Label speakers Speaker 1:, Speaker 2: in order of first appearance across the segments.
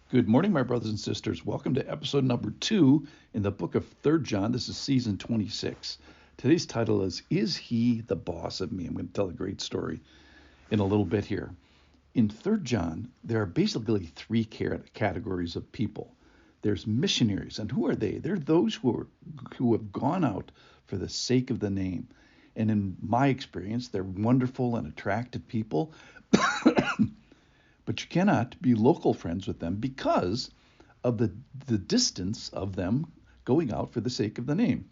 Speaker 1: Good morning, my brothers and sisters. Welcome to episode number 2 in the book of 3rd John. This is season 26. Today's title Is He the Boss of Me? I'm going to tell a great story in a little bit here. In 3rd John, there are basically three categories of people. There's missionaries, and who are they? They're those who have gone out for the sake of the name. And in my experience, they're wonderful and attractive people. But you cannot be local friends with them because of the distance of them going out for the sake of the name.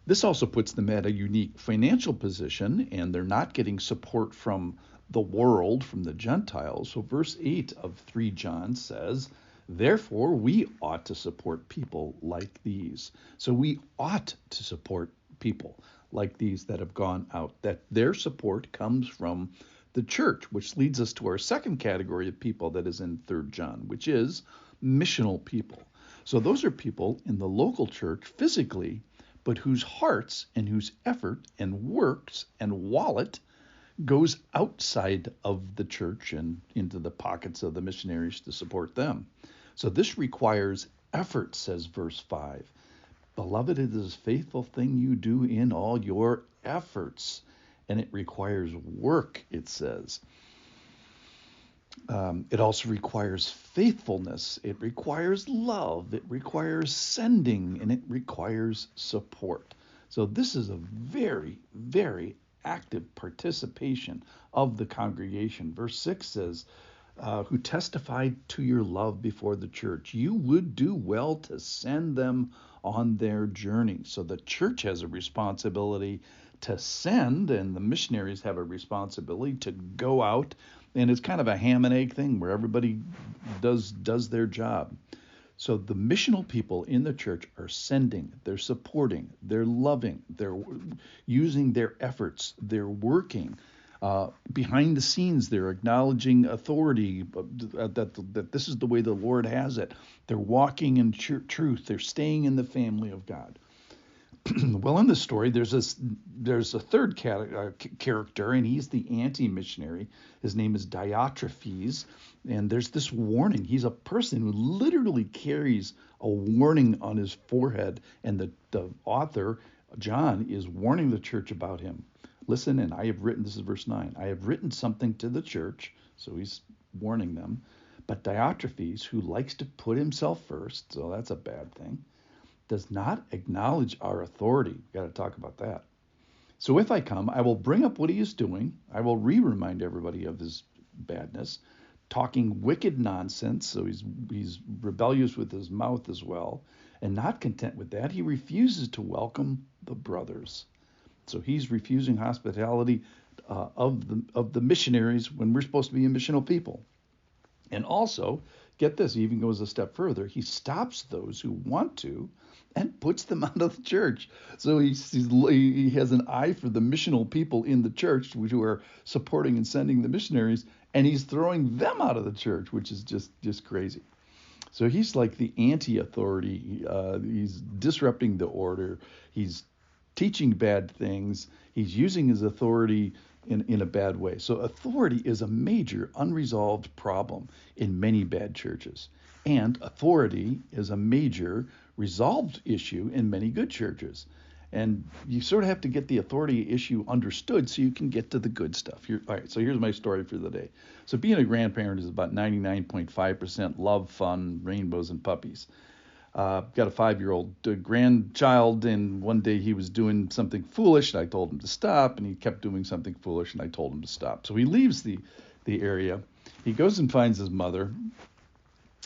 Speaker 1: This also puts them at a unique financial position, and they're not getting support from the world, from the Gentiles. So verse 8 of 3 John says, therefore we ought to support people like these. So we ought to support people like these that have gone out, that their support comes from the church, which leads us to our second category of people that is in 3rd John, which is missional people. So those are people in the local church physically, but whose hearts and whose effort and works and wallet goes outside of the church and into the pockets of the missionaries to support them. So this requires effort, says verse 5. Beloved, it is a faithful thing you do in all your efforts. And it requires work, it says. It also requires faithfulness. It requires love. It requires sending, and it requires support. So this is a very, very active participation of the congregation. Verse 6 says, who testified to your love before the church. You would do well to send them on their journey. So the church has a responsibility to send, and the missionaries have a responsibility to go out. And it's kind of a ham and egg thing where everybody does their job. So the missional people in the church are sending, they're supporting, they're loving, they're using their efforts, they're working. Behind the scenes, they're acknowledging authority, that this is the way the Lord has it. They're walking in truth. They're staying in the family of God. Well, in this story, there's a third character, and he's the anti-missionary. His name is Diotrephes, and there's this warning. He's a person who literally carries a warning on his forehead, and the author, John, is warning the church about him. Listen, and I have written, this is verse 9, I have written something to the church, so he's warning them, but Diotrephes, who likes to put himself first, so that's a bad thing, does not acknowledge our authority. We've got to talk about that. So if I come, I will bring up what he is doing. I will remind everybody of his badness, talking wicked nonsense. So he's rebellious with his mouth as well. And not content with that, he refuses to welcome the brothers. So he's refusing hospitality of the missionaries when we're supposed to be a missional people. And also, get this, he even goes a step further. He stops those who want to and puts them out of the church. So he has an eye for the missional people in the church who are supporting and sending the missionaries, and he's throwing them out of the church, which is just crazy. So he's like the anti-authority. He's disrupting the order. He's teaching bad things. He's using his authority in a bad way. So authority is a major unresolved problem in many bad churches. And authority is a major resolved issue in many good churches. And you sort of have to get the authority issue understood so you can get to the good stuff. All right, so here's my story for the day. So being a grandparent is about 99.5% love, fun, rainbows, and puppies. Got a 5-year-old grandchild, and one day he was doing something foolish, and I told him to stop, and he kept doing something foolish, and I told him to stop. So he leaves the area. He goes and finds his mother,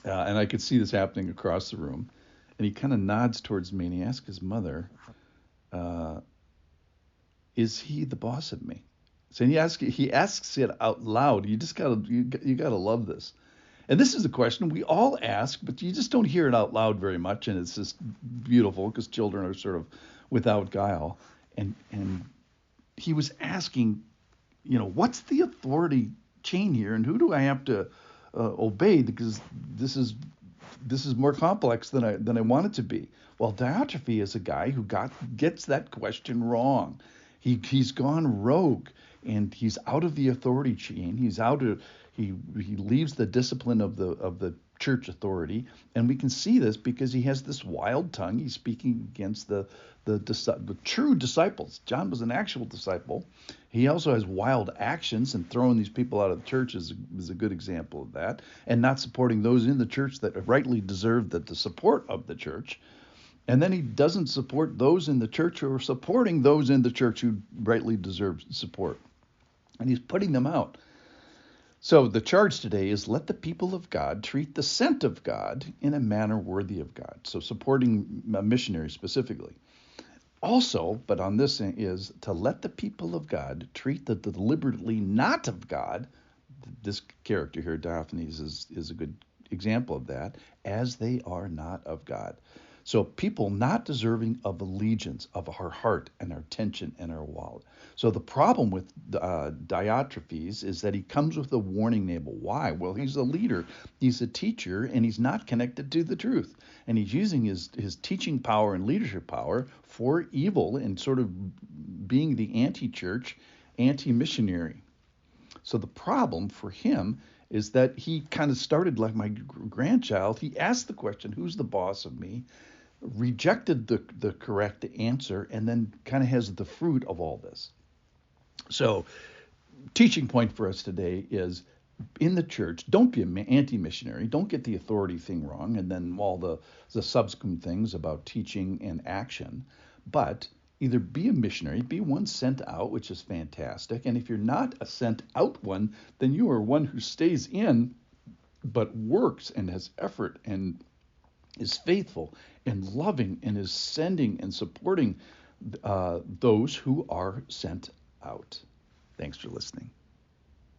Speaker 1: and I could see this happening across the room. And he kind of nods towards me, and he asks his mother, is he the boss of me? So he asks it out loud. You gotta love this. And this is a question we all ask, but you just don't hear it out loud very much, and it's just beautiful because children are sort of without guile. And he was asking, what's the authority chain here, and who do I have to obey? Because this is more complex than I want it to be. Well, Diotrephes is a guy who gets that question wrong. He's gone rogue, and he's out of the authority chain. He leaves the discipline of the church authority, and we can see this because he has this wild tongue. He's speaking against the true disciples. John was an actual disciple. He also has wild actions, and throwing these people out of the church is a good example of that, and not supporting those in the church that rightly deserve the support of the church. And then he doesn't support those in the church who are supporting those in the church who rightly deserve support. And he's putting them out. So the charge today is let the people of God treat the sent of God in a manner worthy of God. So supporting missionaries specifically. Also, but on this is to let the people of God treat the deliberately not of God. This character here, Diophnes, is a good example of that, as they are not of God. So people not deserving of allegiance, of our heart and our attention and our wallet. So the problem with Diotrephes is that he comes with a warning label. Why? Well, he's a leader, he's a teacher, and he's not connected to the truth. And he's using his teaching power and leadership power for evil and sort of being the anti-church, anti-missionary. So the problem for him is that he kind of started like my grandchild. He asked the question, who's the boss of me? Rejected the correct answer, and then kind of has the fruit of all this. So teaching point for us today is in the church, don't be an anti-missionary. Don't get the authority thing wrong, and then all the subsequent things about teaching and action. But either be a missionary, be one sent out, which is fantastic. And if you're not a sent out one, then you are one who stays in, but works and has effort and is faithful and loving and is sending and supporting those who are sent out. Thanks for listening.